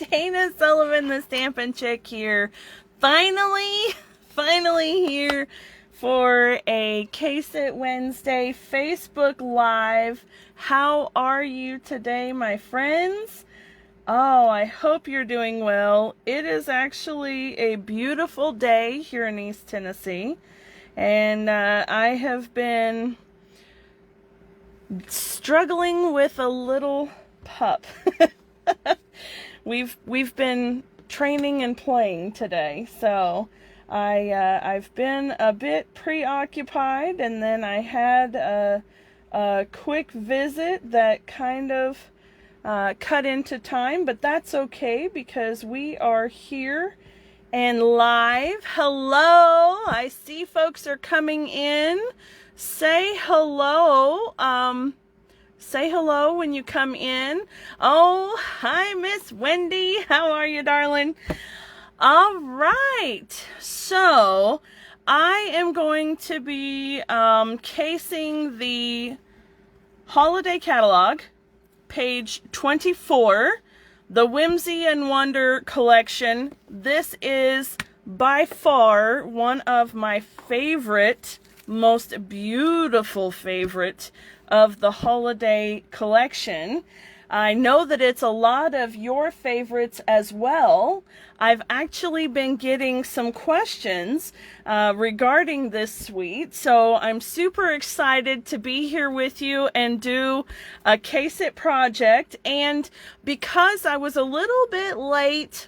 Dana Sullivan, the Stampin' Chick here. Finally here for a Case It Wednesday Facebook Live. How are you today, my friends? Oh, I hope you're doing well. It is actually a beautiful day here in East Tennessee, and I have been struggling with a little pup. We've been training and playing today, so I've been a bit preoccupied, and then I had a quick visit that kind of cut into time, but that's okay because we are here and live. Hello, I see folks are coming in. Say hello. Say hello when you come in. Oh, hi, Miss Wendy. How are you, darling? All right. So I am going to be casing the holiday catalog, page 24, the Whimsy and Wonder collection. This is by far one of my favorite, most beautiful favorite of the holiday collection. I know that it's a lot of your favorites as well. I've actually been getting some questions regarding this suite, so I'm super excited to be here with you and do a Case It project. And because I was a little bit late,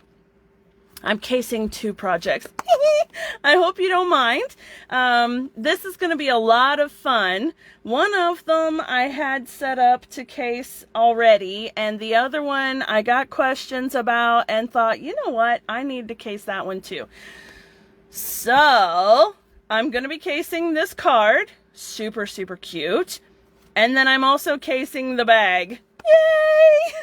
I'm casing two projects. I hope you don't mind. This is going to be a lot of fun. One of them I had set up to case already, and the other one I got questions about and thought, you know what, I need to case that one too. So I'm going to be casing this card. Super, super cute. And then I'm also casing the bag. Yay!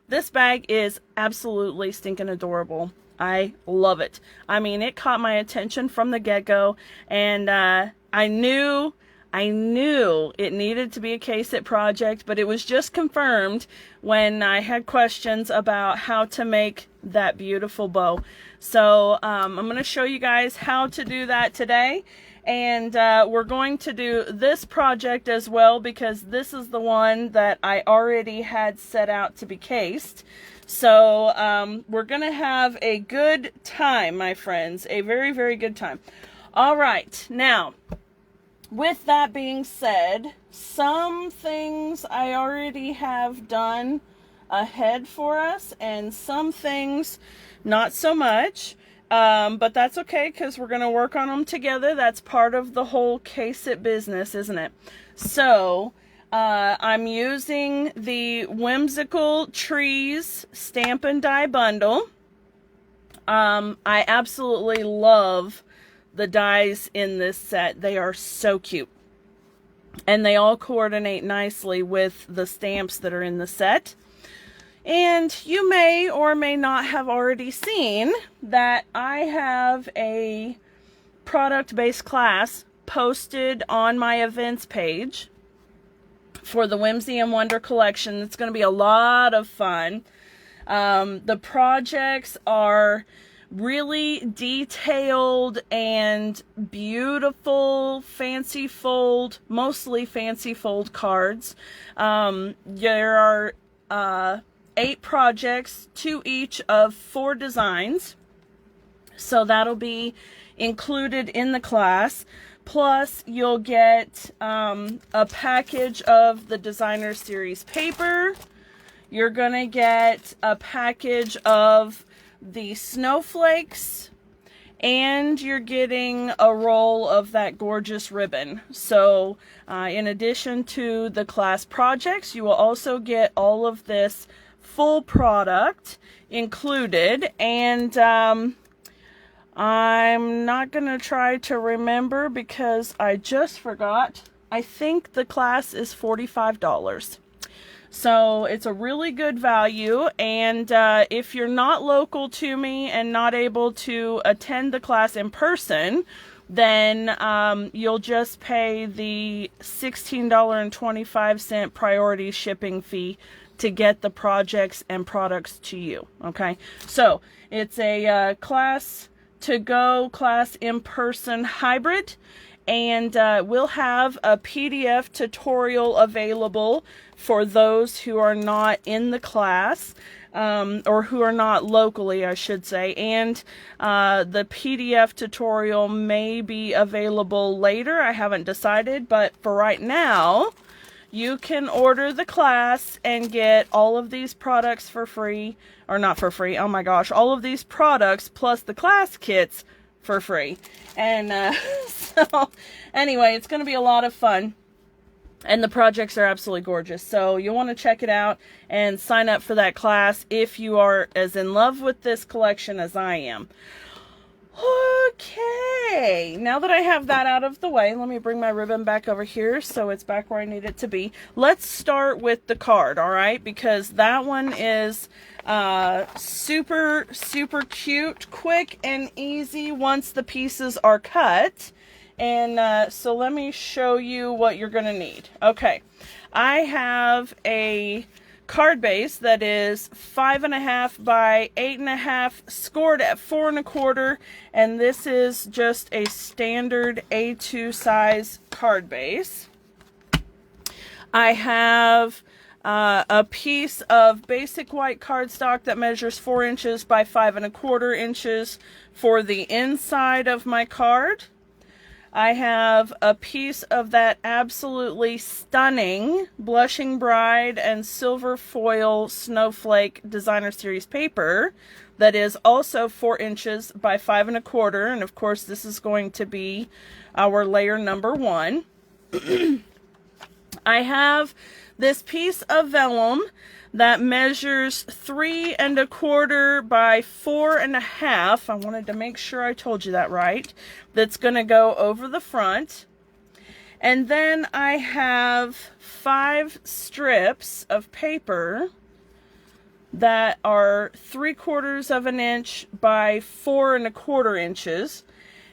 This bag is absolutely stinking adorable. I love it. I mean, it caught my attention from the get-go, and I knew it needed to be a Case It project, but it was just confirmed when I had questions about how to make that beautiful bow. So I'm going to show you guys how to do that today, and we're going to do this project as well because this is the one that I already had set out to be cased. So we're going to have a good time, my friends, a very, very good time. All right, now, with that being said, some things I already have done ahead for us, and some things not so much, but that's okay because we're going to work on them together. That's part of the whole Case It business, isn't it? So I'm using the Whimsical Trees Stampin' Die Bundle. I absolutely love the dies in this set. They are so cute. And they all coordinate nicely with the stamps that are in the set. And you may or may not have already seen that I have a product-based class posted on my events page for the Whimsy and Wonder collection. It's going to be a lot of fun. The projects are really detailed and beautiful, fancy fold, mostly fancy fold cards. There are 8 projects, 2 each of 4 designs. So that'll be included in the class. Plus, you'll get a package of the Designer Series paper. You're going to get a package of the snowflakes. And you're getting a roll of that gorgeous ribbon. So, in addition to the class projects, you will also get all of this full product included. And I'm not going to try to remember because I just forgot. I think the class is $45. So it's a really good value. And if you're not local to me and not able to attend the class in person, then you'll just pay the $16.25 priority shipping fee to get the projects and products to you. Okay, so it's a class to go, class in person hybrid, and we'll have a PDF tutorial available for those who are not in the class, or who are not locally, I should say, and the PDF tutorial may be available later. I haven't decided, but for right now, you can order the class and get all of these products for free, or not for free, oh my gosh, all of these products plus the class kits for free. And so anyway, it's going to be a lot of fun. And the projects are absolutely gorgeous. So you'll want to check it out and sign up for that class if you are as in love with this collection as I am. Okay, now that I have that out of the way, let me bring my ribbon back over here so it's back where I need it to be. Let's start with the card, all right? Because that one is super, super cute, quick and easy once the pieces are cut. And so let me show you what you're going to need. Okay, I have a card base that is 5.5 by 8.5, scored at 4 1/4, and this is just a standard A2 size card base. I have a piece of basic white cardstock that measures 4 inches by 5 1/4 inches for the inside of my card. I have a piece of that absolutely stunning Blushing Bride and Silver Foil Snowflake Designer Series paper that is also 4 inches by 5 1/4, and of course this is going to be our layer number 1. I have this piece of vellum that measures 3 1/4 by 4 1/2. I wanted to make sure I told you that right. That's going to go over the front. And then I have 5 strips of paper that are 3/4 of an inch by 4 1/4 inches.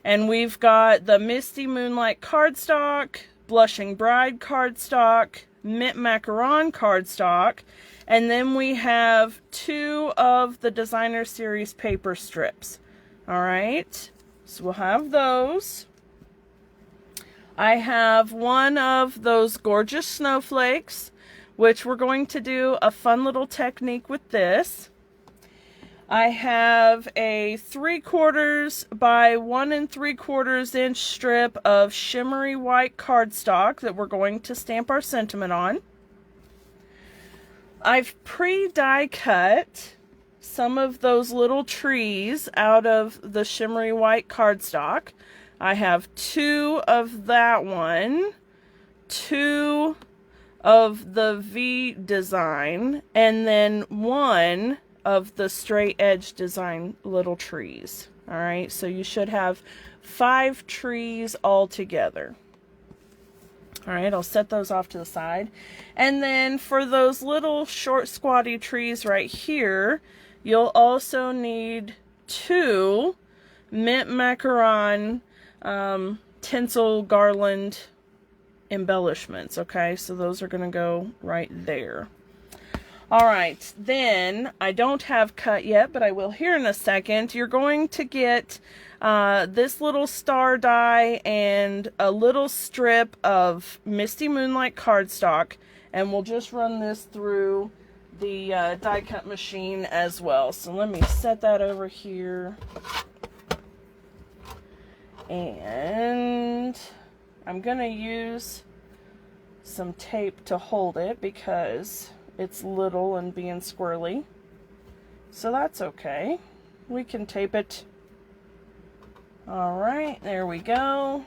And we've got the Misty Moonlight cardstock, Blushing Bride cardstock, Mint Macaron cardstock, and then we have 2 of the Designer Series paper strips. All right, so we'll have those. I have 1 of those gorgeous snowflakes, which we're going to do a fun little technique with this. I have a 3/4 by 1 3/4 inch strip of shimmery white cardstock that we're going to stamp our sentiment on. I've pre-die cut some of those little trees out of the shimmery white cardstock. I have 2 of that one, 2 of the V design, and then 1 of the straight edge design little trees. All right, so you should have 5 trees all together. All right, I'll set those off to the side. And then for those little short squatty trees right here, you'll also need 2 Mint Macaron tinsel garland embellishments. Okay, so those are going to go right there. All right, then I don't have cut yet, but I will here in a second. You're going to get this little star die and a little strip of Misty Moonlight cardstock, and we'll just run this through the die cut machine as well. So let me set that over here, and I'm gonna use some tape to hold it because it's little and being squirrely, so that's okay. We can tape it. All right, there we go.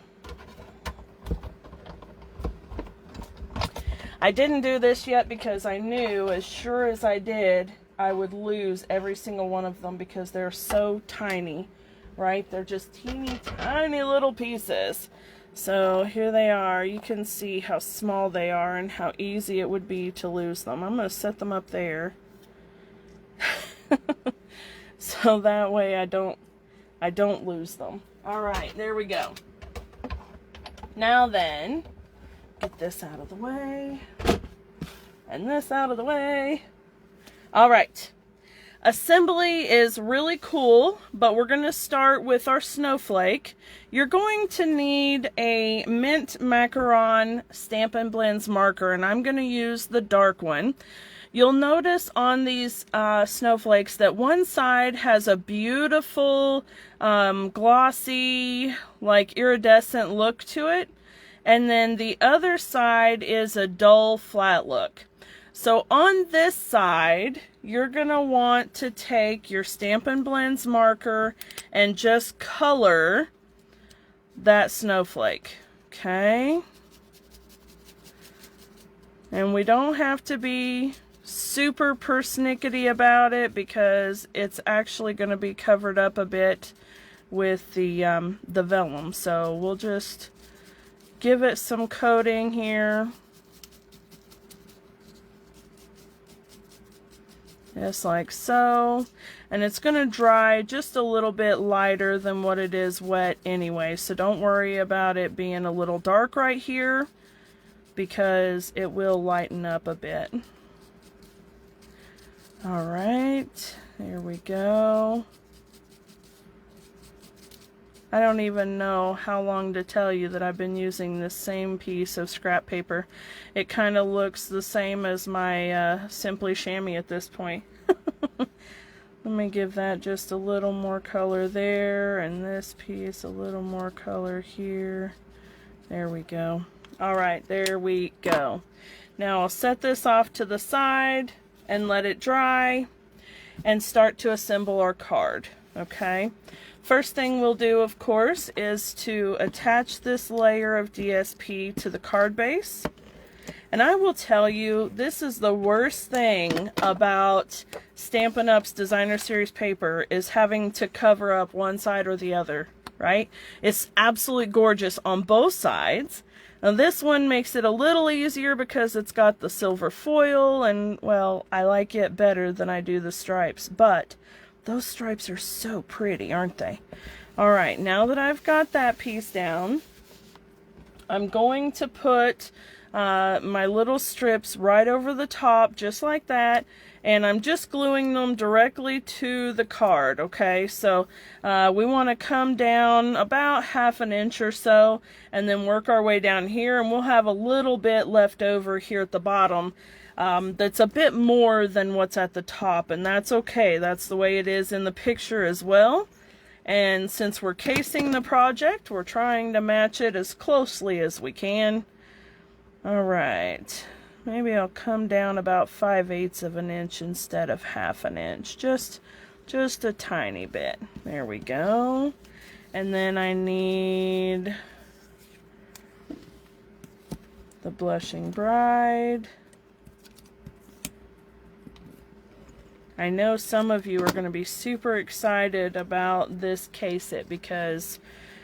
I didn't do this yet because I knew as sure as I did I would lose every single one of them because they're so tiny, right? They're just teeny tiny little pieces. So here they are. You can see how small they are and how easy it would be to lose them. I'm going to set them up there so that way I don't lose them. All right, there we go. Now then, get this out of the way, and this out of the way. All right. Assembly is really cool, but we're going to start with our snowflake. You're going to need a mint macaron Stampin' Blends marker, and I'm going to use the dark one. You'll notice on these snowflakes that one side has a beautiful glossy, like iridescent look to it, and then the other side is a dull flat look. So on this side, you're going to want to take your Stampin' Blends marker and just color that snowflake, okay? And we don't have to be super persnickety about it because it's actually going to be covered up a bit with the vellum. So we'll just give it some coating here. Just like so. And it's going to dry just a little bit lighter than what it is wet anyway. So don't worry about it being a little dark right here, because it will lighten up a bit. Alright, there we go. I don't even know how long to tell you that I've been using this same piece of scrap paper. It kind of looks the same as my Simply Chamois at this point. Let me give that just a little more color there, and this piece a little more color here. There we go. Alright, there we go. Now I'll set this off to the side and let it dry and start to assemble our card. Okay? First thing we'll do, of course, is to attach this layer of DSP to the card base. And I will tell you, this is the worst thing about Stampin' Up's Designer Series paper, is having to cover up one side or the other, right? It's absolutely gorgeous on both sides. Now this one makes it a little easier because it's got the silver foil, and, well, I like it better than I do the stripes, but those stripes are so pretty, aren't they? Alright, now that I've got that piece down, I'm going to put my little strips right over the top, just like that, and I'm just gluing them directly to the card, okay? So we want to come down about 1/2 inch or so, and then work our way down here, and we'll have a little bit left over here at the bottom. That's a bit more than what's at the top, and that's okay. That's the way it is in the picture as well. And since we're casing the project, we're trying to match it as closely as we can. Alright, maybe I'll come down about 5/8 of an inch instead of 1/2 inch. Just a tiny bit. There we go. And then I need the Blushing Bride. I know some of you are going to be super excited about this case it, because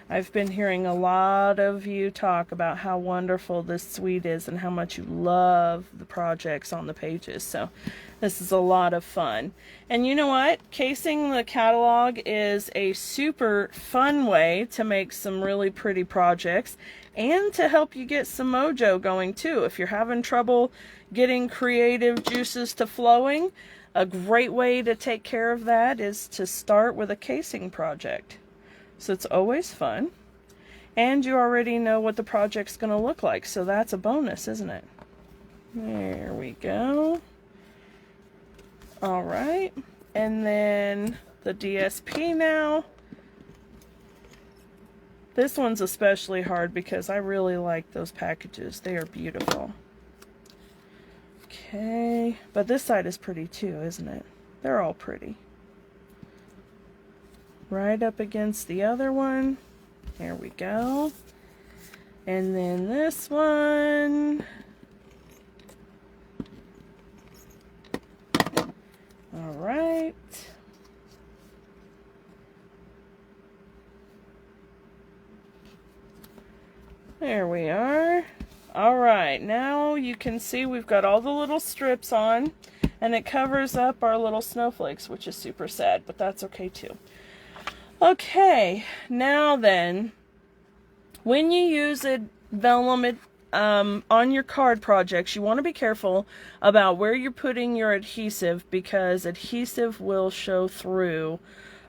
I've been hearing a lot of you talk about how wonderful this suite is and how much you love the projects on the pages. So this is a lot of fun. And you know what? Casing the catalog is a super fun way to make some really pretty projects and to help you get some mojo going too. If you're having trouble getting creative juices to flowing, a great way to take care of that is to start with a casing project. So it's always fun, and you already know what the project's going to look like, so that's a bonus, isn't it? There we go. Alright, and then the DSP now. This one's especially hard because I really like those packages. They are beautiful. Okay, but this side is pretty too, isn't it? They're all pretty. Right up against the other one. There we go. And then this one. Alright. There we are. Alright, now you can see we've got all the little strips on, and it covers up our little snowflakes, which is super sad, but that's okay too. Okay, now then, when you use vellum on your card projects, you want to be careful about where you're putting your adhesive, because adhesive will show through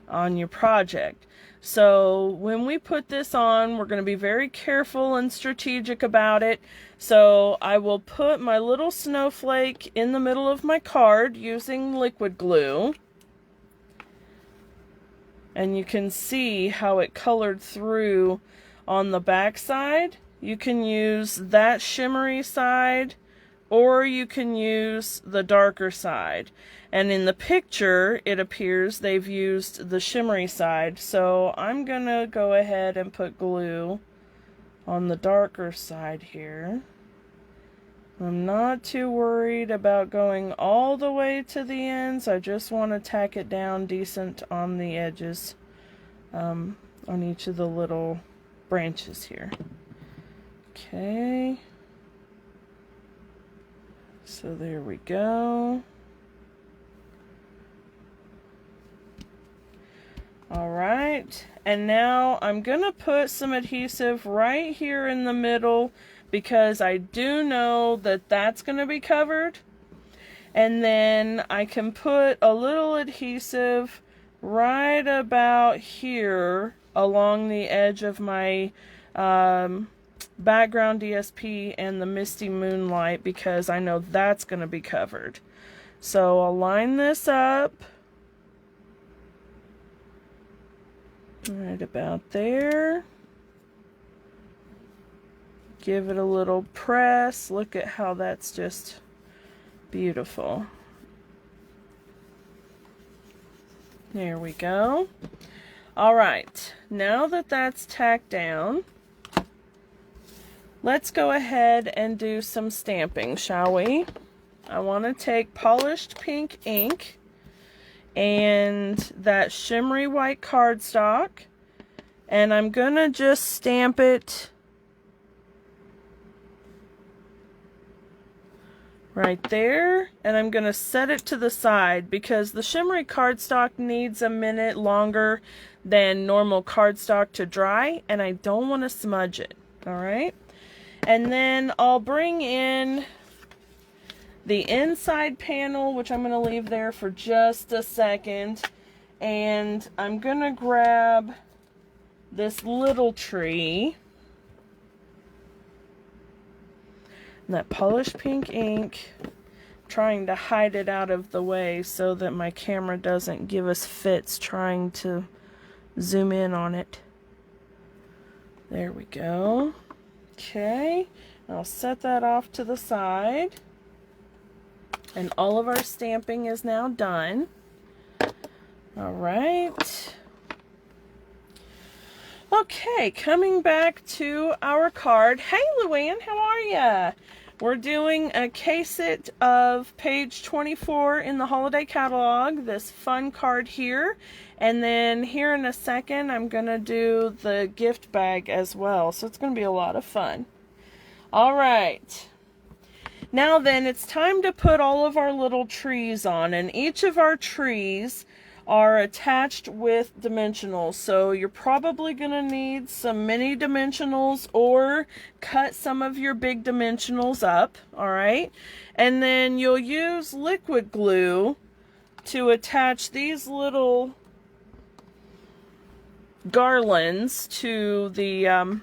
on your project. So when we put this on, we're going to be very careful and strategic about it. So I will put my little snowflake in the middle of my card using liquid glue. And you can see how it colored through on the back side. You can use that shimmery side, or you can use the darker side. And in the picture, it appears they've used the shimmery side. So I'm gonna go ahead and put glue on the darker side here. I'm not too worried about going all the way to the ends. I just want to tack it down decent on the edges, on each of the little branches here. Okay, so there we go. All right, and now I'm gonna put some adhesive right here in the middle, because I do know that that's gonna be covered. And then I can put a little adhesive right about here along the edge of my background DSP and the Misty Moonlight, because I know that's going to be covered. So I'll line this up right about there. Give it a little press. Look at how that's just beautiful. There we go. All right, now that that's tacked down, let's go ahead and do some stamping, shall we? I want to take polished pink ink and that shimmery white cardstock, and I'm gonna just stamp it right there, and I'm gonna set it to the side, because the shimmery cardstock needs a minute longer than normal cardstock to dry, and I don't want to smudge it. All right, and then I'll bring in the inside panel, which I'm going to leave there for just a second, and I'm going to grab this little tree, and that polished pink ink, trying to hide it out of the way so that my camera doesn't give us fits trying to zoom in on it. There we go. Okay, I'll set that off to the side, and all of our stamping is now done. All right. Okay, coming back to our card. Hey, Luann, how are ya? We're doing a case-it of page 24 in the holiday catalog, this fun card here. And then here in a second, I'm going to do the gift bag as well. So it's going to be a lot of fun. All right. Now then, it's time to put all of our little trees on. And each of our trees are attached with dimensionals. So you're probably going to need some mini dimensionals, or cut some of your big dimensionals up. All right. And then you'll use liquid glue to attach these little garlands to the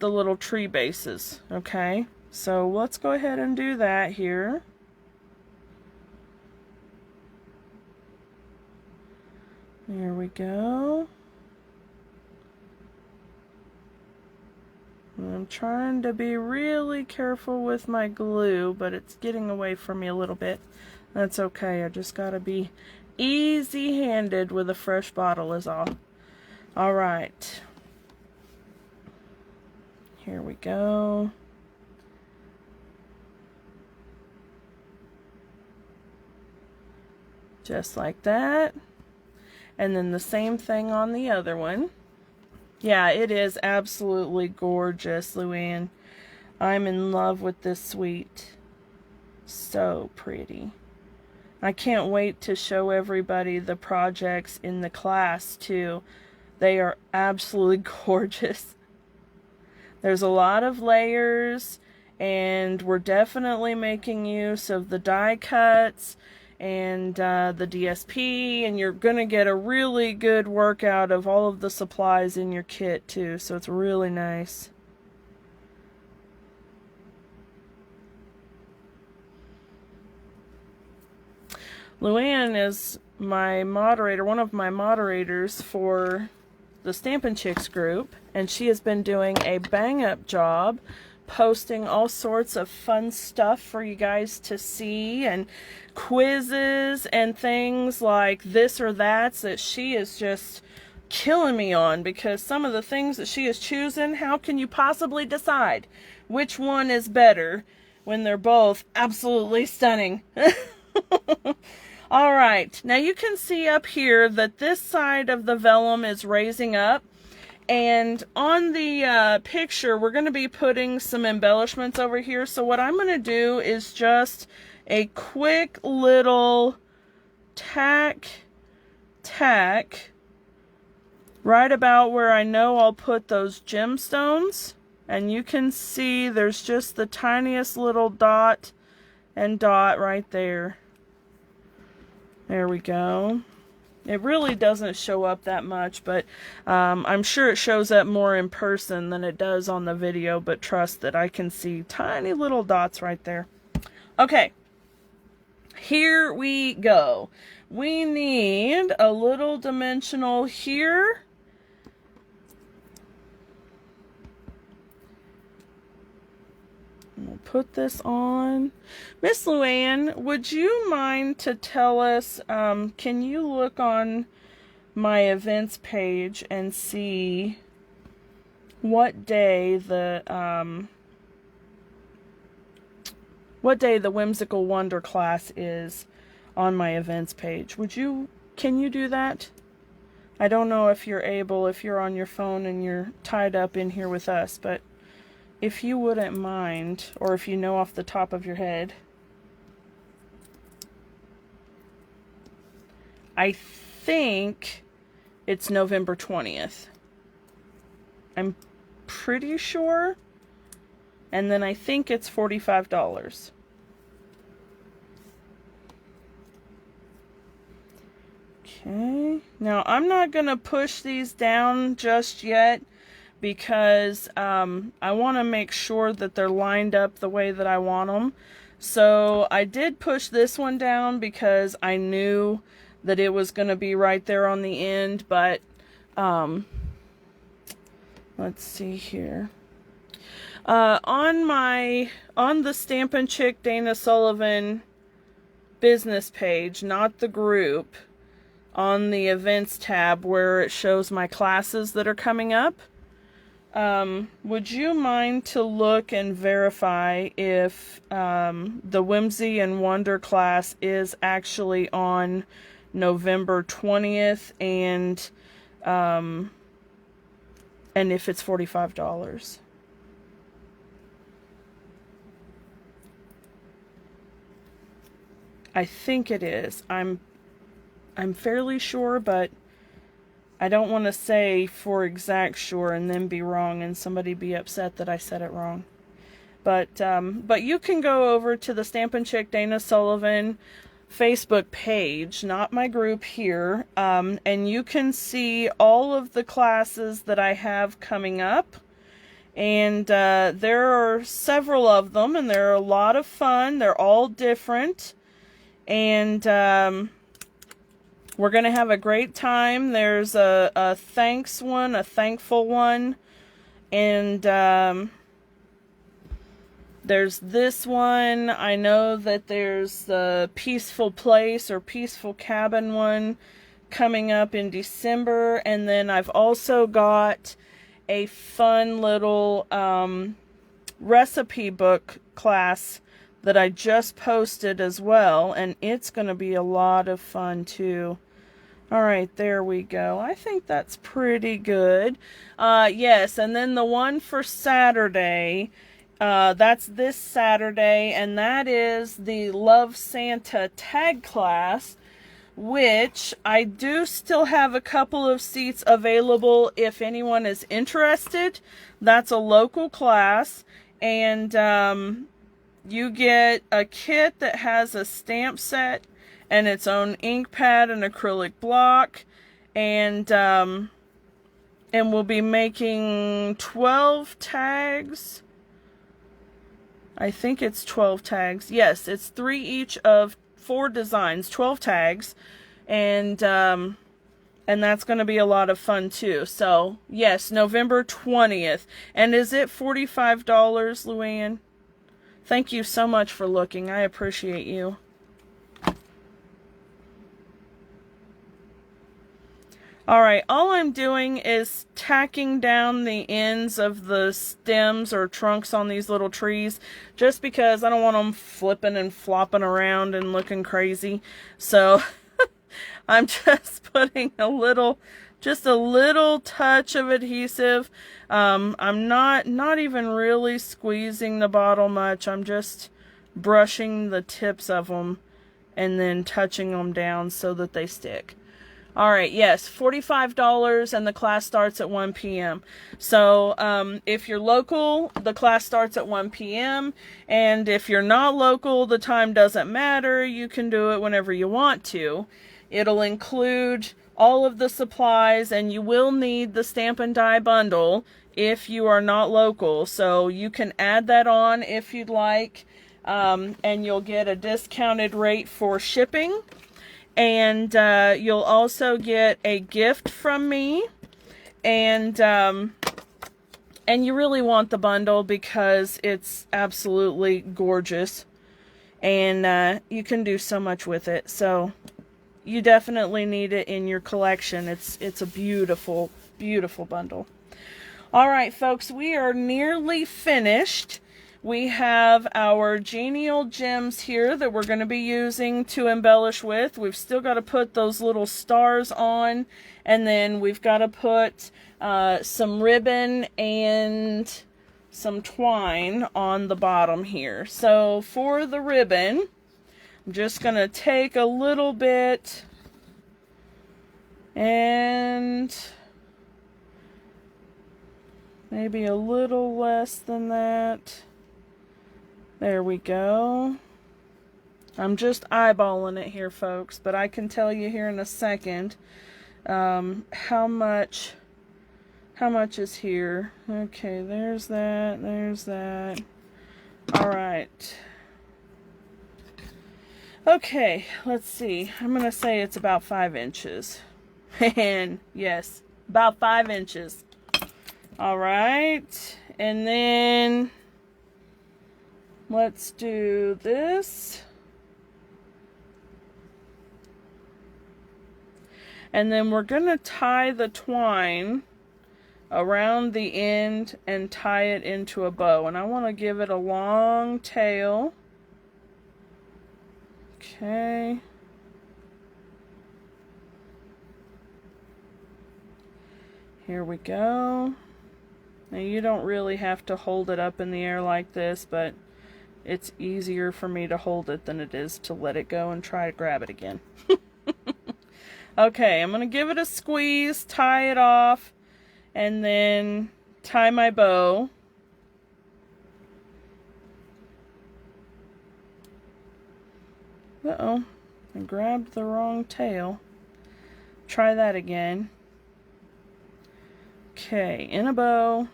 little tree bases. Okay, so let's go ahead and do that here. There we go. I'm trying to be really careful with my glue, but it's getting away from me a little bit. That's okay, I just gotta be easy-handed with a fresh bottle is all. All right. Here we go. Just like that. And then the same thing on the other one. Yeah, it is absolutely gorgeous, Luann. I'm in love with this suite. So pretty. I can't wait to show everybody the projects in the class too. They are absolutely gorgeous. There's a lot of layers, and we're definitely making use of the die cuts and the DSP, and you're going to get a really good workout of all of the supplies in your kit too, so it's really nice. Luann is my moderator, one of my moderators for the Stampin' Chicks group, and she has been doing a bang-up job posting all sorts of fun stuff for you guys to see, and quizzes and things like this or that she is just killing me on, because some of the things that she is choosing, how can you possibly decide which one is better when they're both absolutely stunning? All right, now you can see up here that this side of the vellum is raising up, and on the picture we're going to be putting some embellishments over here. So what I'm going to do is just a quick little tack right about where I know I'll put those gemstones, and you can see there's just the tiniest little dot and dot right there. There we go. It really doesn't show up that much, but I'm sure it shows up more in person than it does on the video, but trust that I can see tiny little dots right there. Okay, here we go. We need a little dimensional here. We'll put this on. Miss Luann, would you mind to tell us, can you look on my events page and see what day the Whimsical Wonder class is on my events page? Can you do that? I don't know if you're able, if you're on your phone and you're tied up in here with us, but if you wouldn't mind, or if you know off the top of your head. I think it's November 20th. I'm pretty sure. And then I think it's $45. Okay. Now I'm not going to push these down just yet, because I want to make sure that they're lined up the way that I want them. So I did push this one down because I knew that it was going to be right there on the end, but let's see here. On the Stampin' Chick Dana Sullivan business page, not the group, on the events tab where it shows my classes that are coming up, would you mind to look and verify if the Whimsy and Wonder class is actually on November 20th, and if it's $45? I think it is. I'm fairly sure, but I don't want to say for exact sure and then be wrong and somebody be upset that I said it wrong. But you can go over to the Stampin' Chick Dana Sullivan Facebook page, not my group here, and you can see all of the classes that I have coming up. And there are several of them, and they're a lot of fun. They're all different. And we're going to have a great time. There's a thanks one, a thankful one, and there's this one. I know that there's the Peaceful Place or Peaceful Cabin one coming up in December, and then I've also got a fun little recipe book class that I just posted as well, and it's going to be a lot of fun too. All right, there we go. I think that's pretty good. Yes, and then the one for Saturday, that's this Saturday, and that is the Love Santa tag class, which I do still have a couple of seats available if anyone is interested. That's a local class, and you get a kit that has a stamp set and its own ink pad and acrylic block, and we'll be making 12 tags. I think it's 12 tags. Yes, it's 3 each of 4 designs, 12 tags, and that's going to be a lot of fun too. So yes, November 20th. And is it $45, Luann? Thank you so much for looking. I appreciate you. Alright, all I'm doing is tacking down the ends of the stems or trunks on these little trees, just because I don't want them flipping and flopping around and looking crazy. So I'm just putting just a little touch of adhesive. I'm not even really squeezing the bottle much. I'm just brushing the tips of them and then touching them down so that they stick. Alright, yes, $45, and the class starts at 1 p.m. So, if you're local, the class starts at 1 p.m. And if you're not local, the time doesn't matter. You can do it whenever you want to. It'll include all of the supplies, and you will need the Stampin' Die bundle if you are not local. So, you can add that on if you'd like, and you'll get a discounted rate for shipping. And you'll also get a gift from me, and you really want the bundle because it's absolutely gorgeous, and you can do so much with it. So you definitely need it in your collection. It's a beautiful, beautiful bundle. All right, folks, we are nearly finished. We have our genial gems here that we're going to be using to embellish with. We've still got to put those little stars on, and then we've got to put some ribbon and some twine on the bottom here. So for the ribbon, I'm just going to take a little bit and maybe a little less than that. There we go. I'm just eyeballing it here, folks, but I can tell you here in a second how much is here. Okay, there's that. All right. Okay, let's see. I'm going to say it's about 5 inches. And yes, about 5 inches. All right, and then let's do this. And then we're going to tie the twine around the end and tie it into a bow. And I want to give it a long tail. Okay. Here we go. Now you don't really have to hold it up in the air like this, but it's easier for me to hold it than it is to let it go and try to grab it again. Okay, I'm going to give it a squeeze, tie it off, and then tie my bow. Uh-oh, I grabbed the wrong tail. Try that again. Okay, in a bow,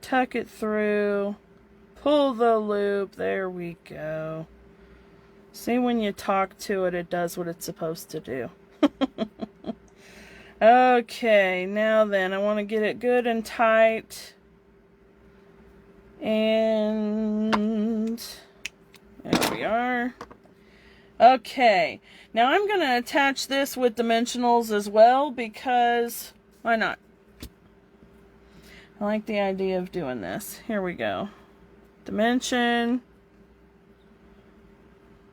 tuck it through, pull the loop, there we go. See, when you talk to it, it does what it's supposed to do. Okay, now then, I want to get it good and tight. And there we are. Okay, now I'm going to attach this with dimensionals as well, because why not? I like the idea of doing this. Here we go. Dimension.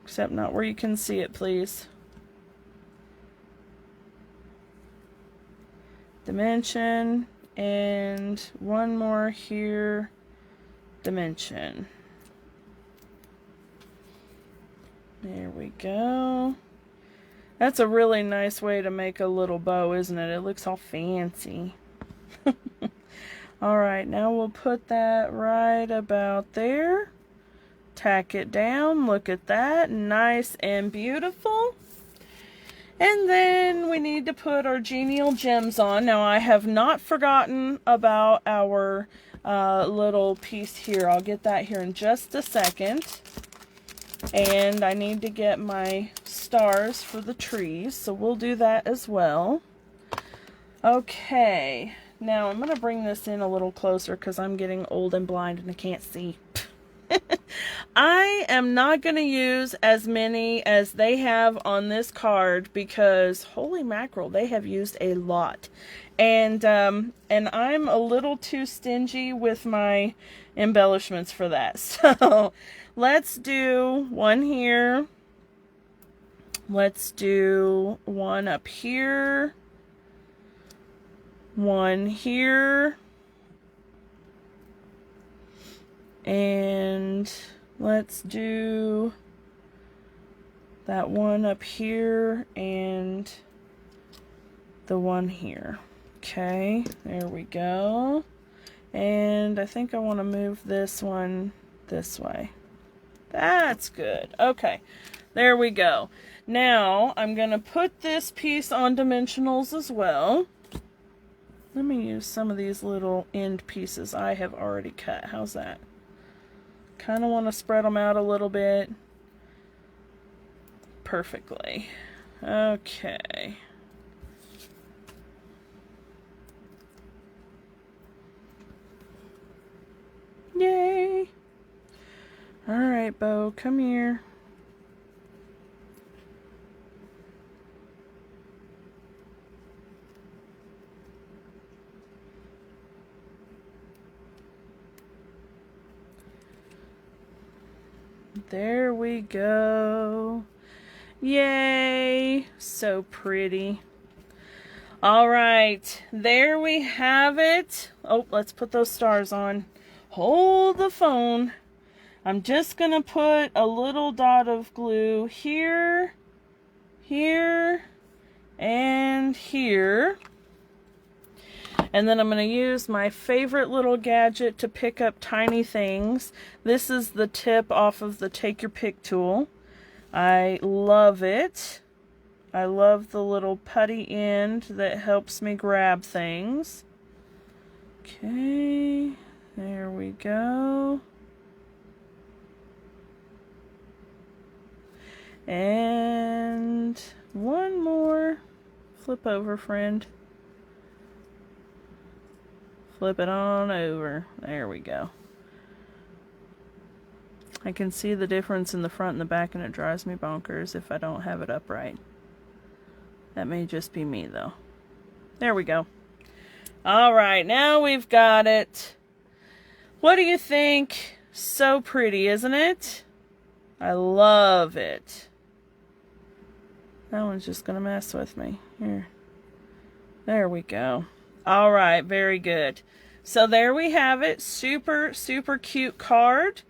Except not where you can see it, please. Dimension. And one more here. Dimension. There we go. That's a really nice way to make a little bow, isn't it? It looks all fancy. Alright, now we'll put that right about there. Tack it down. Look at that. Nice and beautiful. And then we need to put our genial gems on. Now, I have not forgotten about our little piece here. I'll get that here in just a second. And I need to get my stars for the trees, so we'll do that as well. Okay, now I'm going to bring this in a little closer because I'm getting old and blind and I can't see. I am not going to use as many as they have on this card because, holy mackerel, they have used a lot. And I'm a little too stingy with my embellishments for that. So let's do one here. Let's do one up here. One here. And let's do that one up here and the one here. Okay, there we go. And I think I want to move this one this way. That's good. Okay, there we go. Now I'm going to put this piece on dimensionals as well. Let me use some of these little end pieces I have already cut. How's that? Kind of want to spread them out a little bit. Perfectly. Okay. Yay! Alright, Bo, come here. There we go. Yay! So pretty. All right, there we have it. Oh, let's put those stars on. Hold the phone. I'm just gonna put a little dot of glue here, here, and here. And then I'm going to use my favorite little gadget to pick up tiny things. This is the tip off of the Take Your Pick tool. I love it. I love the little putty end that helps me grab things. Okay, there we go. And one more. Flip over, friend. Flip it on over. There we go. I can see the difference in the front and the back, and it drives me bonkers if I don't have it upright. That may just be me, though. There we go. Alright, now we've got it. What do you think? So pretty, isn't it? I love it. That one's just going to mess with me. Here. There we go. All right, very good. So there we have it. Super, super cute card.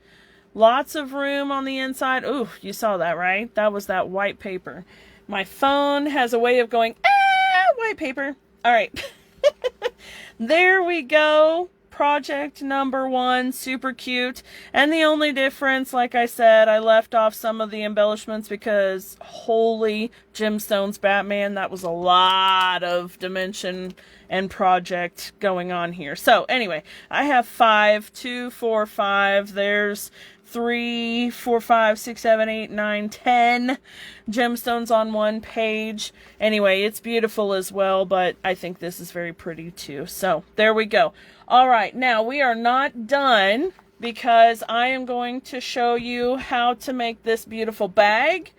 Lots of room on the inside. Ooh, you saw that, right? That was that white paper. My phone has a way of going, white paper. All right. There we go. Project number 1, super cute. And the only difference, like I said, I left off some of the embellishments because holy gemstones, Batman, that was a lot of dimension and project going on here. So anyway, I have 5, 2, 4, 5. There's 3, 4, 5, 6, 7, 8, 9, 10 gemstones on one page. Anyway, it's beautiful as well, but I think this is very pretty too. So there we go. All right, now we are not done because I am going to show you how to make this beautiful bag.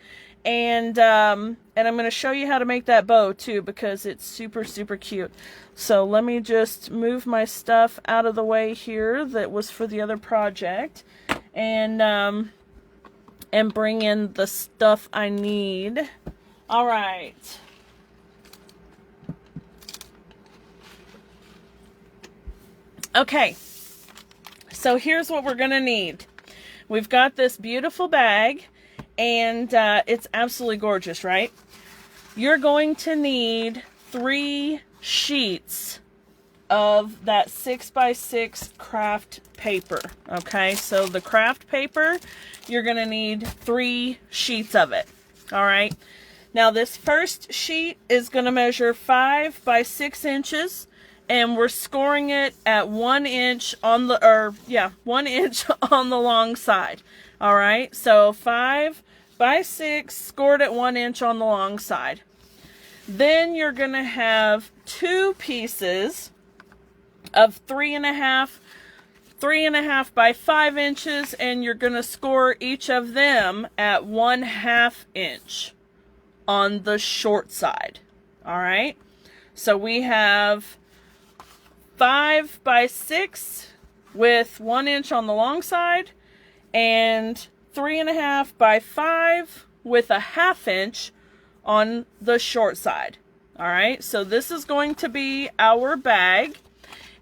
And I'm going to show you how to make that bow too because it's super, super cute. So let me just move my stuff out of the way here that was for the other project. And bring in the stuff I need. All right. Okay, so here's what we're gonna need. We've got this beautiful bag, and it's absolutely gorgeous, right? You're going to need 3 sheets of that 6x6 craft paper. Okay, so the craft paper, you're going to need 3 sheets of it. All right. Now this first sheet is going to measure 5 by 6 inches, and we're scoring it at 1 inch on the, 1 inch on the long side. All right, so 5 by 6 scored at 1 inch on the long side. Then you're going to have 2 pieces of 3.5 by 5 inches, and you're going to score each of them at 1/2 inch on the short side. All right, so we have 5 by 6 with 1 inch on the long side, and 3.5 by 5 with 1/2 inch on the short side. All right, so this is going to be our bag.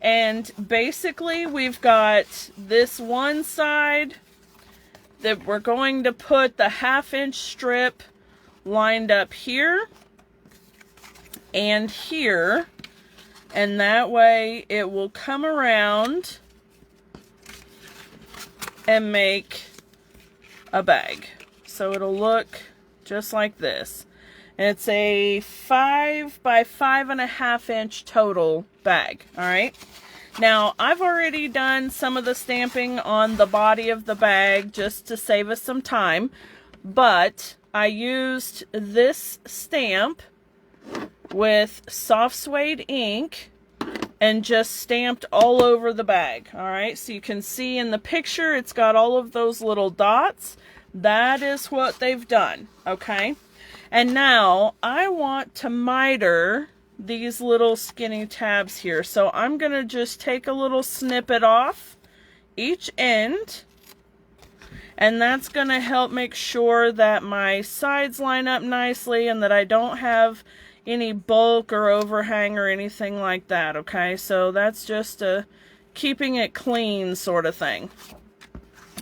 And basically we've got this one side that we're going to put the 1/2 inch strip lined up here and here, and that way it will come around and make a bag. So it'll look just like this. And it's a 5 by 5.5 inch total bag. All right. Now, I've already done some of the stamping on the body of the bag just to save us some time, but I used this stamp with soft suede ink and just stamped all over the bag. All right, so you can see in the picture it's got all of those little dots. That is what they've done. Okay, and now I want to miter these little skinny tabs here. So I'm going to just take a little snippet off each end, and that's going to help make sure that my sides line up nicely and that I don't have any bulk or overhang or anything like that. Okay, so that's just a keeping it clean sort of thing.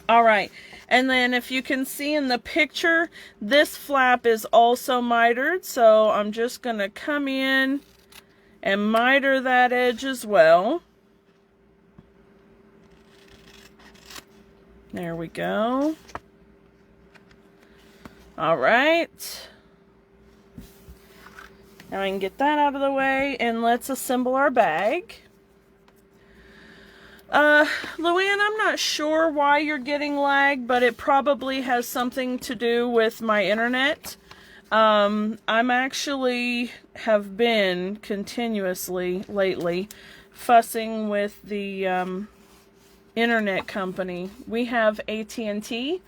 All right, and then if you can see in the picture, this flap is also mitered, so I'm just going to come in and miter that edge as well. There we go. All right. Now I can get that out of the way, and let's assemble our bag. Luann, I'm not sure why you're getting lag, but it probably has something to do with my internet. I'm actually have been continuously lately fussing with the internet company. We have AT&T,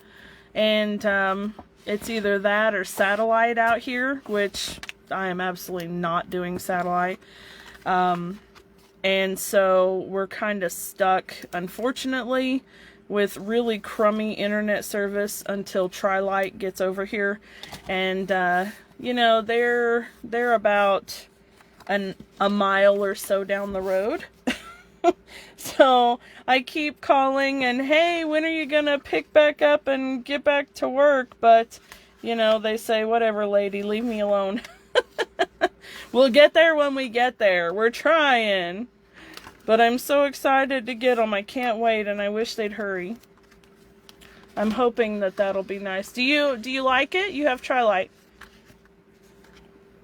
and it's either that or satellite out here, which I am absolutely not doing satellite. And so we're kind of stuck, unfortunately, with really crummy internet service until Tri-Lite gets over here. And, you know, they're about a mile or so down the road. So I keep calling and, hey, when are you going to pick back up and get back to work? But, you know, they say, whatever, lady, leave me alone. We'll get there when we get there. We're trying. But I'm so excited to get them. I can't wait, and I wish they'd hurry. I'm hoping that that'll be nice. Do you like it? You have Tri-Lite.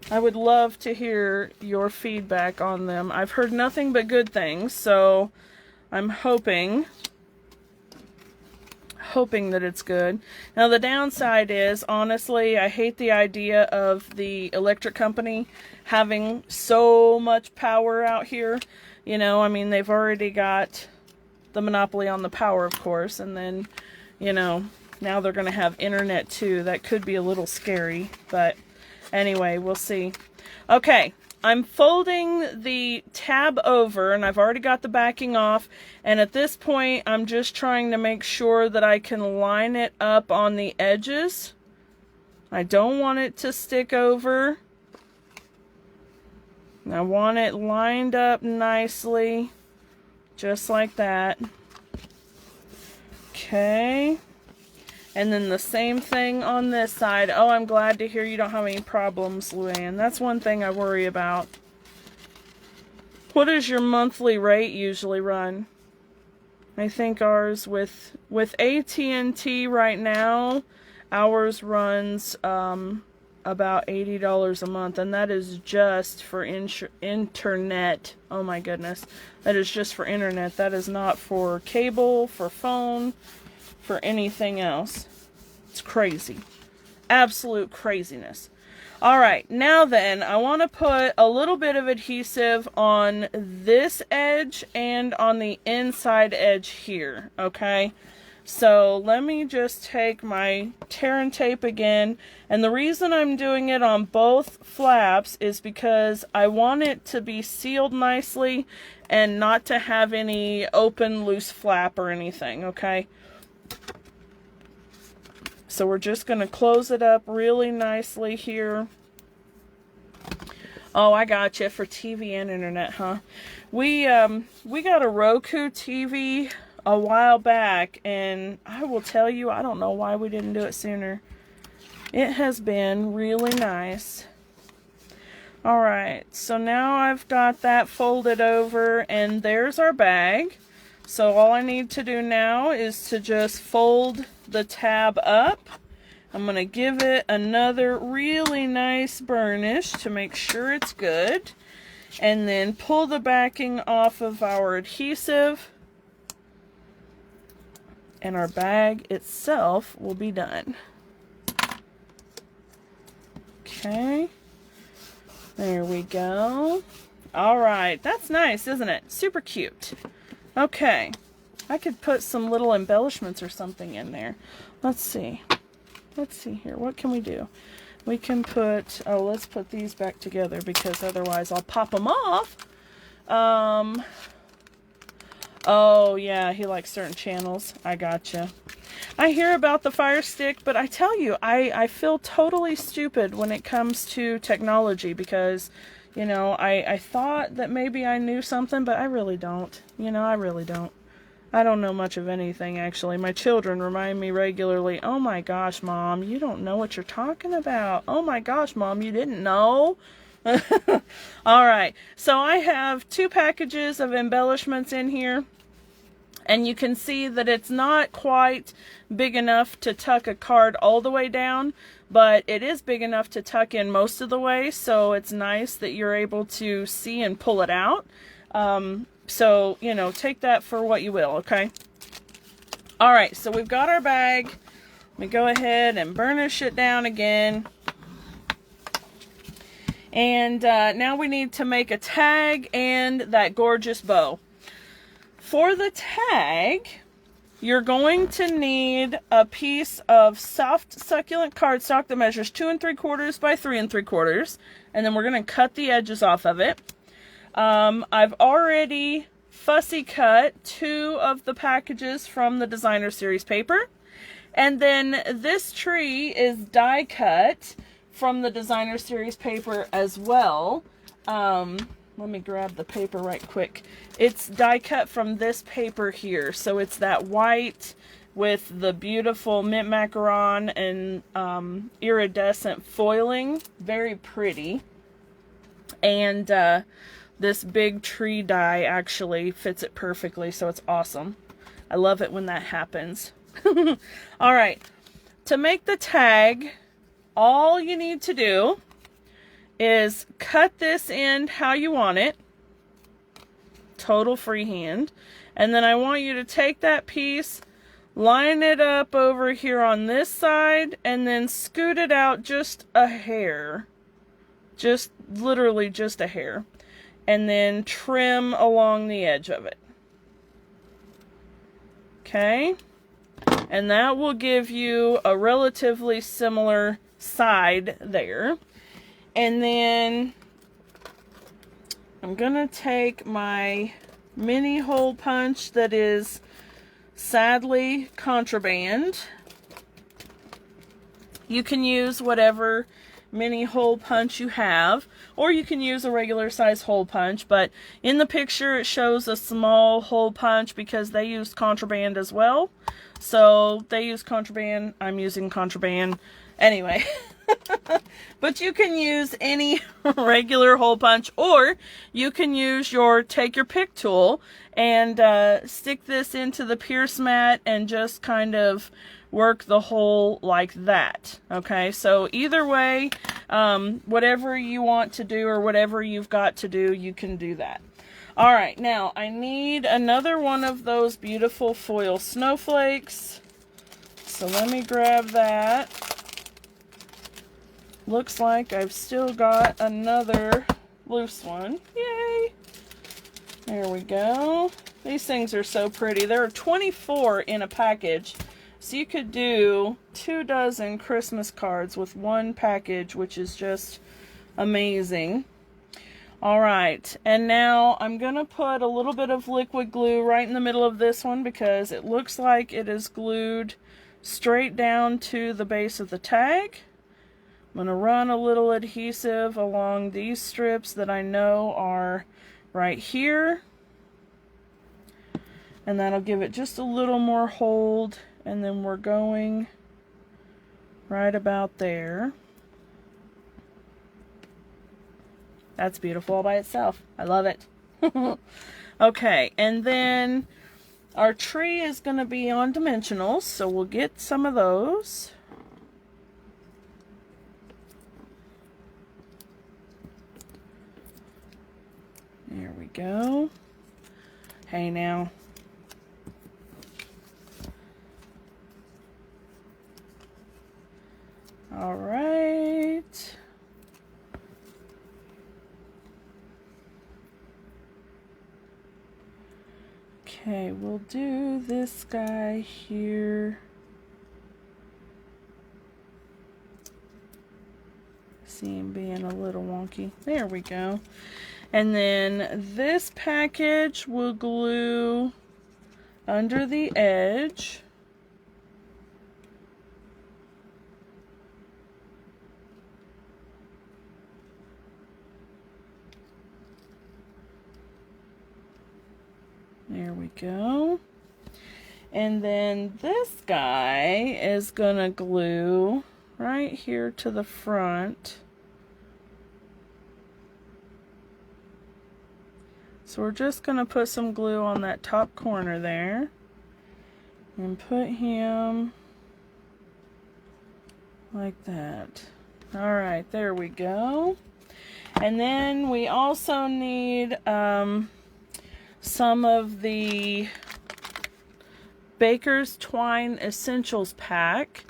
I would love to hear your feedback on them. I've heard nothing but good things, so I'm hoping that it's good. Now the downside is, honestly, I hate the idea of the electric company having so much power out here. You know, I mean, they've already got the monopoly on the power, of course, and then, you know, now they're going to have internet too. That could be a little scary, but anyway, we'll see. Okay, I'm folding the tab over, and I've already got the backing off, and at this point, I'm just trying to make sure that I can line it up on the edges. I don't want it to stick over. I want it lined up nicely, just like that. Okay. And then the same thing on this side. Oh, I'm glad to hear you don't have any problems, Luann. That's one thing I worry about. What does your monthly rate usually run? I think ours with AT&T right now, ours runs about $80 a month, and that is just for internet. Oh my goodness. That is just for internet. That is not for cable, for phone, for anything else. It's crazy. Absolute craziness. Alright, now then, I want to put a little bit of adhesive on this edge and on the inside edge here, okay? So let me just take my tear and tape again, and the reason I'm doing it on both flaps is because I want it to be sealed nicely and not to have any open, loose flap or anything, okay? So we're just going to close it up really nicely here. Oh, I got you, for TV and internet, huh? We got a Roku TV a while back, and I will tell you, I don't know why we didn't do it sooner. It has been really nice. Alright, so now I've got that folded over, and there's our bag. So all I need to do now is to just fold the tab up. I'm going to give it another really nice burnish to make sure it's good. And then pull the backing off of our adhesive. And our bag itself will be done. Okay. There we go. Alright, that's nice, isn't it? Super cute. Okay. I could put some little embellishments or something in there. Let's see. Let's see here. What can we do? We can put... Oh, let's put these back together because otherwise I'll pop them off. Oh, yeah. He likes certain channels. I gotcha. I hear about the Fire Stick, but I tell you, I feel totally stupid when it comes to technology because, you know, I thought that maybe I knew something, but I really don't. You know, I really don't. I don't know much of anything, actually. My children remind me regularly, oh my gosh, Mom, you don't know what you're talking about. Oh my gosh, Mom, you didn't know? Alright, so I have 2 packages of embellishments in here. And you can see that it's not quite big enough to tuck a card all the way down, but it is big enough to tuck in most of the way, so it's nice that you're able to see and pull it out. So, you know, take that for what you will, okay? Alright, so we've got our bag. Let me go ahead and burnish it down again. And now we need to make a tag and that gorgeous bow. For the tag, you're going to need a piece of soft succulent cardstock that measures 2 3/4 by 3 3/4, and then we're going to cut the edges off of it. I've already fussy cut 2 of the packages from the Designer Series paper, and then this tree is die cut from the Designer Series paper as well. Let me grab the paper right quick. It's die cut from this paper here. So it's that white with the beautiful mint macaron and iridescent foiling. Very pretty. And this big tree die actually fits it perfectly, so it's awesome. I love it when that happens. Alright, to make the tag, all you need to do is cut this end how you want it. Total freehand. And then I want you to take that piece, line it up over here on this side, and then scoot it out just a hair. Just literally just a hair. And then trim along the edge of it. Okay? And that will give you a relatively similar side there. And then I'm going to take my mini hole punch that is sadly contraband. You can use whatever mini hole punch you have, or you can use a regular size hole punch, but in the picture it shows a small hole punch because they used contraband as well. So they use contraband, I'm using contraband. Anyway, but you can use any regular hole punch, or you can use your take your pick tool and stick this into the pierce mat and just kind of work the hole like that. Okay, so either way, whatever you want to do or whatever you've got to do, you can do that. All right, now I need another one of those beautiful foil snowflakes. So let me grab that. Looks like I've still got another loose one. Yay! There we go. These things are so pretty. There are 24 in a package. So you could do 24 Christmas cards with one package, which is just amazing. All right, and now I'm gonna put a little bit of liquid glue right in the middle of this one because it looks like it is glued straight down to the base of the tag. I'm gonna run a little adhesive along these strips that I know are right here, and that'll give it just a little more hold, and then we're going right about there. That's beautiful all by itself. I love it. Okay, and then our tree is going to be on dimensionals, so we'll get some of those. There we go. Hey now. All right. Okay, we'll do this guy here. See him being a little wonky. There we go. And then this package will glue under the edge. There we go. And then this guy is gonna glue right here to the front. So we're just gonna put some glue on that top corner there and put him like that. All right, there we go. And then we also need some of the Baker's Twine Essentials pack.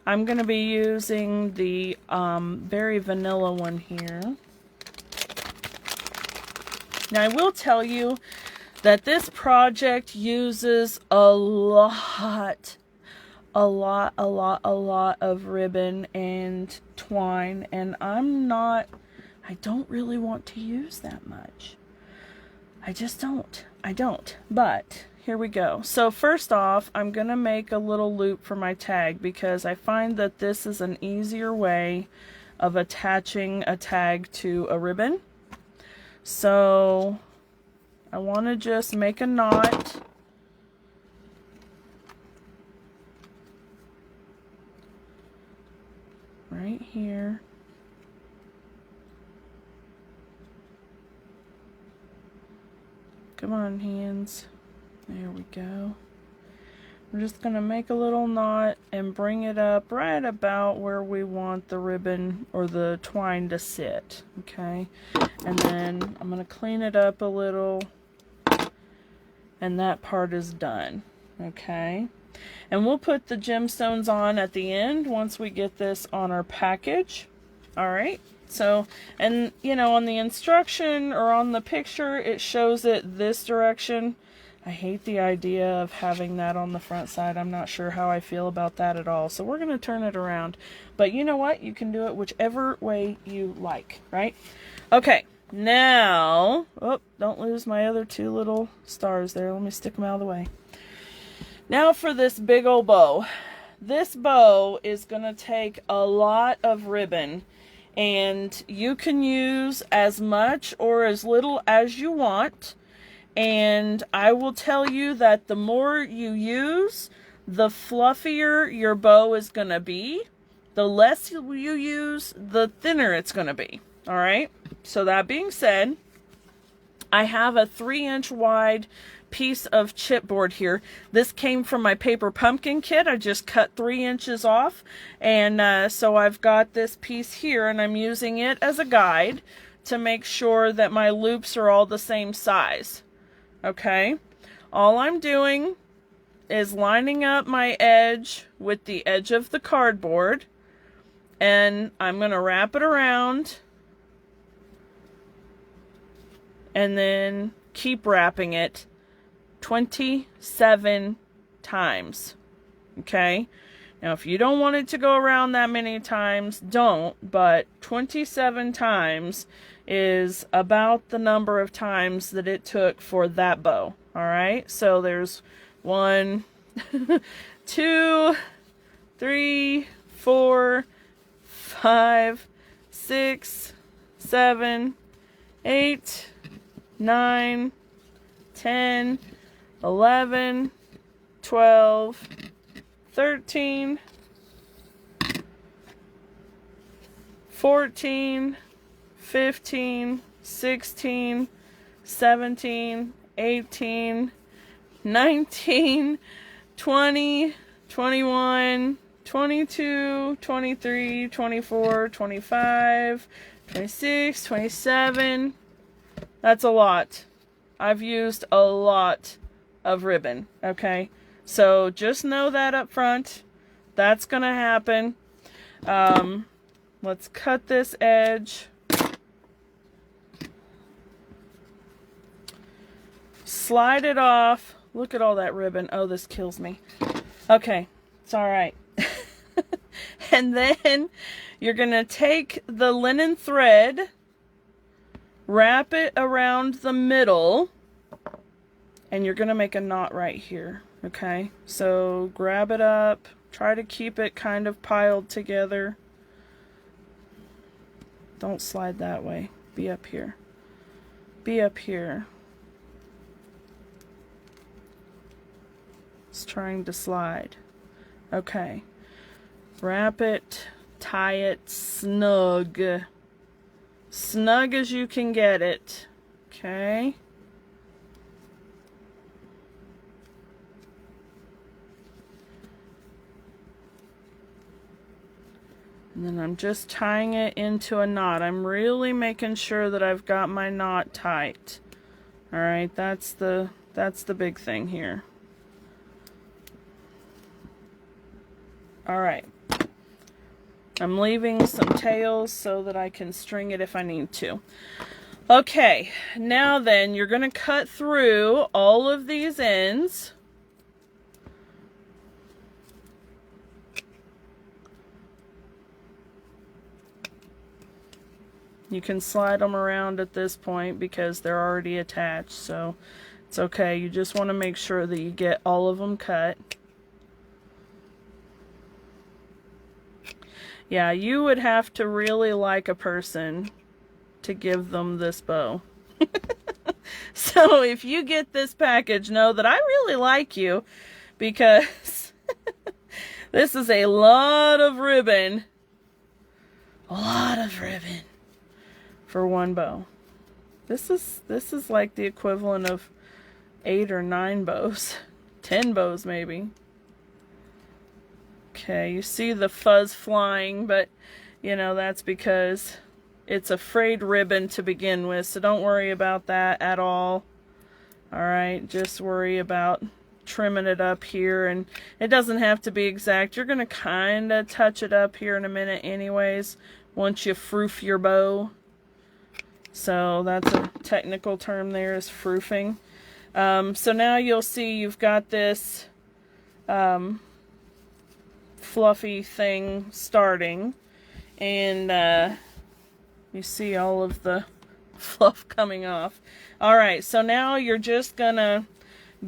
I'm going to be using the Berry Vanilla one here. Now I will tell you that this project uses a lot of ribbon and twine, and I don't really want to use that much. I just don't. But here we go. So first off, I'm going to make a little loop for my tag because I find that this is an easier way of attaching a tag to a ribbon. So I want to just make a knot. Right here. Come on, hands. There we go. We're just going to make a little knot and bring it up right about where we want the ribbon or the twine to sit. Okay. And then I'm going to clean it up a little. And that part is done. Okay. And we'll put the gemstones on at the end once we get this on our package. All right. So, and you know, on the instruction or on the picture, it shows it this direction. I hate the idea of having that on the front side. I'm not sure how I feel about that at all. So we're going to turn it around. But you know what? You can do it whichever way you like, right? Okay, now, oh, don't lose my other two little stars there. Let me stick them out of the way. Now for this big old bow. This bow is going to take a lot of ribbon. And you can use as much or as little as you want. And I will tell you that the more you use, the fluffier your bow is going to be. The less you use, the thinner it's going to be. All right. So that being said, I have a 3-inch wide piece of chipboard here. This came from my paper pumpkin kit. I just cut 3 inches off. And so I've got this piece here, and I'm using it as a guide to make sure that my loops are all the same size. Okay. All I'm doing is lining up my edge with the edge of the cardboard. And I'm going to wrap it around. And then keep wrapping it 27 times. Okay? Now, if you don't want it to go around that many times, don't. But 27 times is about the number of times that it took for that bow. Alright? So there's 1, 2, 3, 4, 5, 6, 7, 8, 9, 10, 11, 12, 13, 14, 15, 16, 17, 18, 19, 20, 21, 22, 23, 24, 25, 26, 27. That's a lot. I've used a lot of ribbon, okay? So just know that up front. That's going to happen. Let's cut this edge. Slide it off. Look at all that ribbon. Oh, this kills me. Okay, it's all right. And then you're going to take the linen thread, wrap it around the middle, and you're going to make a knot right here. Okay, so grab it up, try to keep it kind of piled together. Don't slide that way. Be up here. Be up here. It's trying to slide. Okay. Wrap it, tie it snug. Snug as you can get it. Okay. And then I'm just tying it into a knot. I'm really making sure that I've got my knot tight. All right, that's the big thing here. All right. I'm leaving some tails so that I can string it if I need to. Okay, now then you're going to cut through all of these ends. You can slide them around at this point because they're already attached, so it's okay. You just want to make sure that you get all of them cut. Yeah, you would have to really like a person to give them this bow. So if you get this package, know that I really like you, because this is a lot of ribbon. A lot of ribbon for one bow. This is like the equivalent of 8 or 9 bows. 10 bows maybe. Okay, you see the fuzz flying, but you know that's because it's a frayed ribbon to begin with, so don't worry about that at all. Alright, just worry about trimming it up here, and it doesn't have to be exact. You're going to kind of touch it up here in a minute anyways, once you froof your bow. So that's a technical term there, is froofing. So now you'll see you've got this fluffy thing starting, and you see all of the fluff coming off. Alright, so now you're just gonna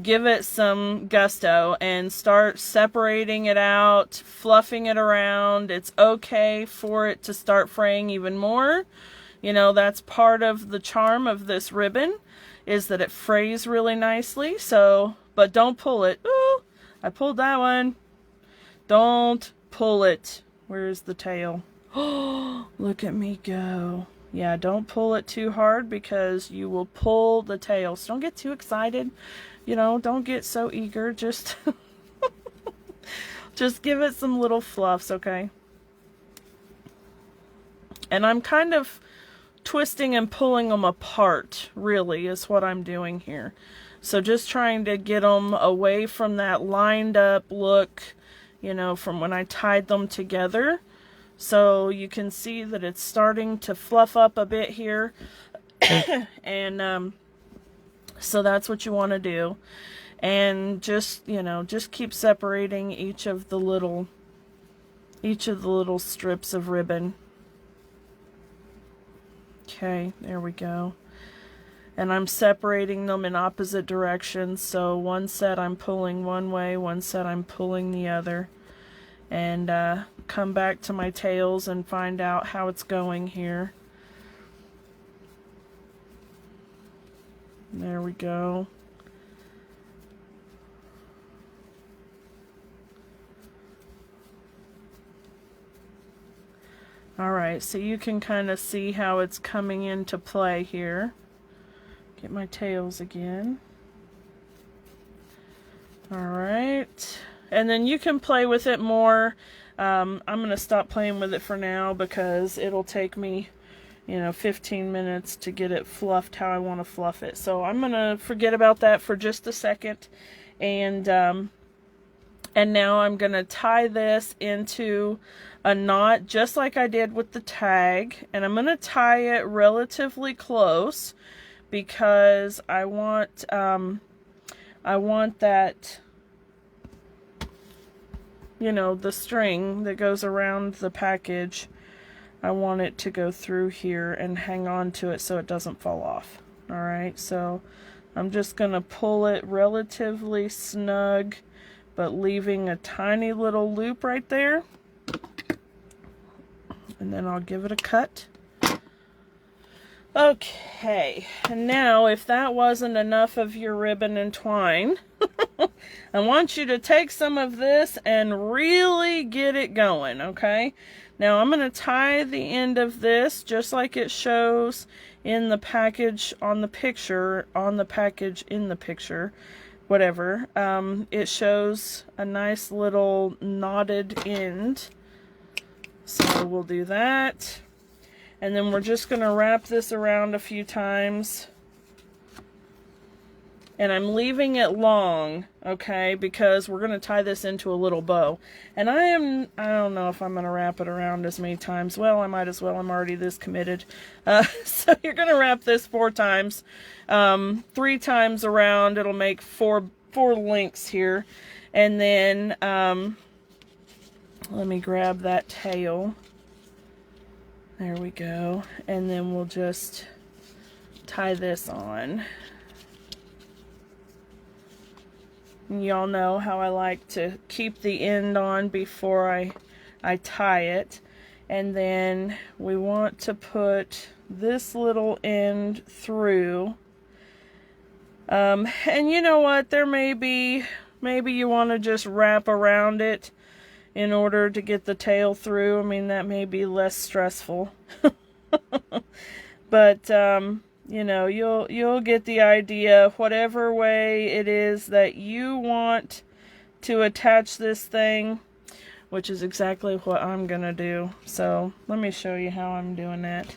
give it some gusto and start separating it out, fluffing it around. It's okay for it to start fraying even more. You know, that's part of the charm of this ribbon, is that it frays really nicely. So, but don't pull it. Ooh, I pulled that one. Don't pull it. Where's the tail? Oh, look at me go. Yeah, don't pull it too hard because you will pull the tail. So don't get too excited. You know, don't get so eager. Just, just give it some little fluffs, okay? And I'm kind of twisting and pulling them apart, really, is what I'm doing here. So just trying to get them away from that lined up look, you know, from when I tied them together. So you can see that it's starting to fluff up a bit here. And so that's what you want to do. And just, you know, just keep separating each of the little strips of ribbon. Okay, there we go. And I'm separating them in opposite directions. So one set I'm pulling one way, one set I'm pulling the other. And come back to my tails and find out how it's going here. There we go. Alright, so you can kind of see how it's coming into play here. Get my tails again. Alright, and then you can play with it more. I'm going to stop playing with it for now because it'll take me, you know, 15 minutes to get it fluffed how I want to fluff it. So I'm going to forget about that for just a second. And now I'm going to tie this into a knot just like I did with the tag. And I'm going to tie it relatively close because I want that, you know, the string that goes around the package. I want it to go through here and hang on to it so it doesn't fall off. Alright, so I'm just going to pull it relatively snug, but leaving a tiny little loop right there. And then I'll give it a cut. Okay, and now if that wasn't enough of your ribbon and twine, I want you to take some of this and really get it going, okay? Now I'm going to tie the end of this just like it shows in the package on the picture, on the package in the picture, whatever. It shows a nice little knotted end. So we'll do that. And then we're just going to wrap this around a few times. And I'm leaving it long, okay, because we're going to tie this into a little bow. And I don't know if I'm going to wrap it around as many times. Well, I might as well. I'm already this committed. So you're going to wrap this 4 times. 3 times around, it'll make four links here. And then, let me grab that tail. There we go. And then we'll just tie this on. Y'all know how I like to keep the end on before I tie it. And then we want to put this little end through. And you know what? There maybe you want to just wrap around it in order to get the tail through. I mean, that may be less stressful. But, you know, you'll get the idea. Whatever way it is that you want to attach this thing, which is exactly what I'm gonna do. So let me show you how I'm doing that.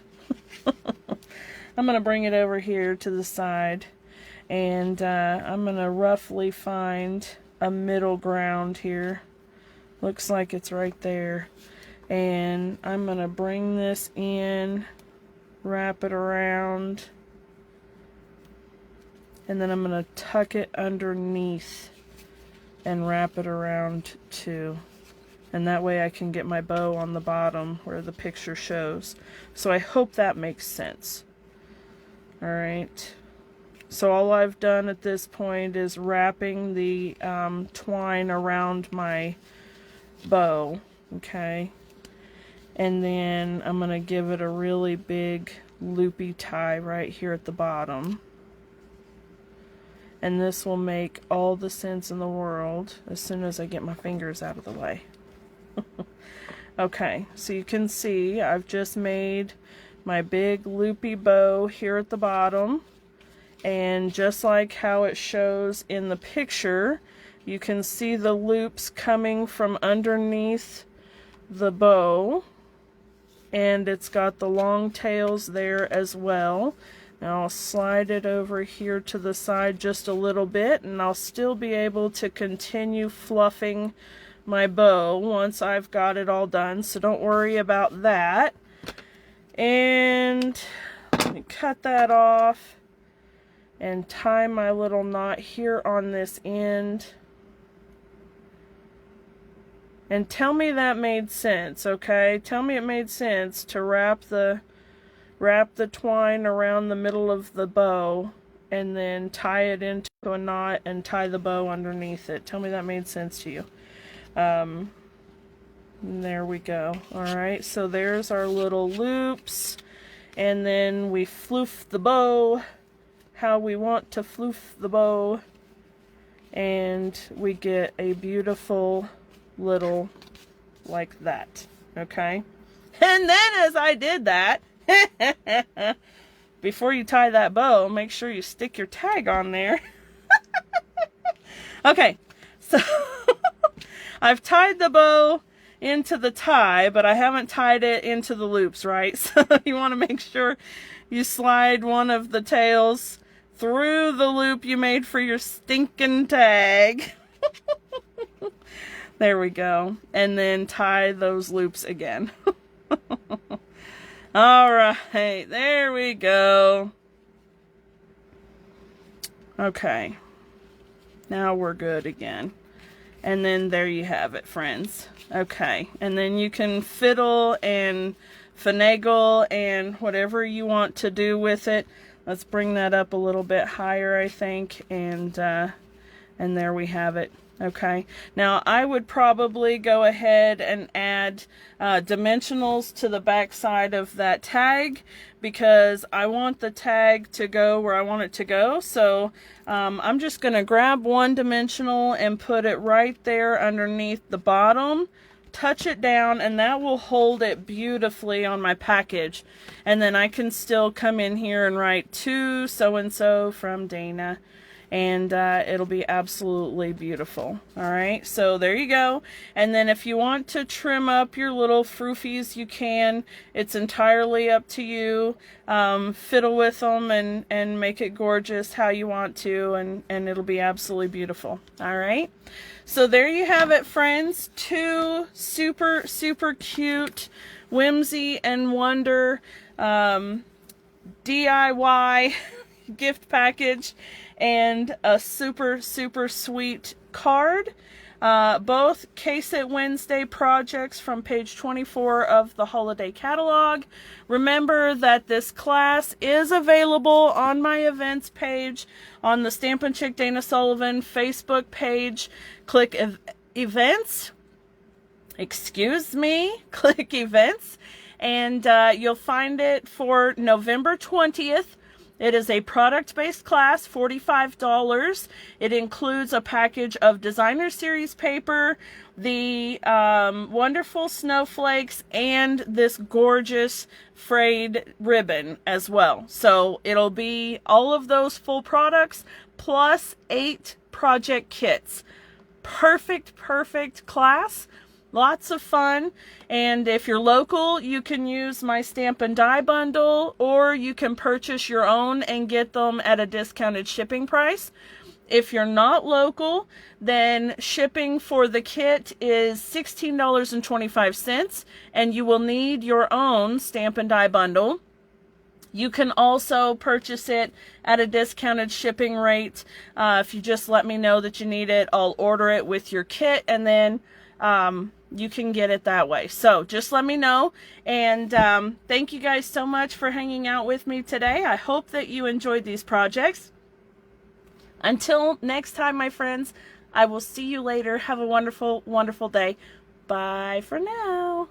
I'm gonna bring it over here to the side, and I'm gonna roughly find a middle ground here. Looks like it's right there. And I'm gonna bring this in, wrap it around, and then I'm going to tuck it underneath and wrap it around too. And that way I can get my bow on the bottom where the picture shows. So I hope that makes sense. Alright. So all I've done at this point is wrapping the twine around my bow. Okay. And then I'm going to give it a really big loopy tie right here at the bottom. And this will make all the sense in the world as soon as I get my fingers out of the way. Okay, so you can see I've just made my big loopy bow here at the bottom. And just like how it shows in the picture, you can see the loops coming from underneath the bow. And it's got the long tails there as well. Now I'll slide it over here to the side just a little bit, and I'll still be able to continue fluffing my bow once I've got it all done, so don't worry about that. And let me cut that off and tie my little knot here on this end. And tell me that made sense, okay? Tell me it made sense to wrap the twine around the middle of the bow and then tie it into a knot and tie the bow underneath it. Tell me that made sense to you. There we go. Alright, so there's our little loops, and then we floof the bow how we want to floof the bow, and we get a beautiful little like that. Okay, and then as I did that, before you tie that bow, make sure you stick your tag on there. Okay, so I've tied the bow into the tie, but I haven't tied it into the loops, right? So you want to make sure you slide one of the tails through the loop you made for your stinking tag. There we go. And then tie those loops again. All right, there we go. Okay, now we're good again. And then there you have it, friends. Okay, and then you can fiddle and finagle and whatever you want to do with it. Let's bring that up a little bit higher, I think, and there we have it. Okay, now I would probably go ahead and add dimensionals to the back side of that tag, because I want the tag to go where I want it to go. So I'm just going to grab one dimensional and put it right there underneath the bottom, touch it down, and that will hold it beautifully on my package. And then I can still come in here and write to so-and-so from Dana, and it'll be absolutely beautiful. All right, so there you go. And then if you want to trim up your little froofies, you can. It's entirely up to you. Fiddle with them and make it gorgeous how you want to, and it'll be absolutely beautiful. All right, so there you have it, friends. Two super, super cute Whimsy and Wonder DIY gift package, and a super, super sweet card. Both Case It Wednesday projects from page 24 of the holiday catalog. Remember that this class is available on my events page on the Stampin' Chick Dana Sullivan Facebook page. Click events. Excuse me. Click events, and you'll find it for November 20th. It is a product-based class, $45. It includes a package of designer series paper, the wonderful snowflakes, and this gorgeous frayed ribbon as well. So it'll be all of those full products plus 8 project kits. Perfect, perfect class. Lots of fun. And if you're local, you can use my Stampin' Die bundle, or you can purchase your own and get them at a discounted shipping price. If you're not local, then shipping for the kit is $16.25, and you will need your own Stampin' Die bundle. You can also purchase it at a discounted shipping rate. If you just let me know that you need it, I'll order it with your kit, and then you can get it that way. So just let me know. And thank you guys so much for hanging out with me today. I hope that you enjoyed these projects. Until next time, my friends, I will see you later. Have a wonderful, wonderful day. Bye for now.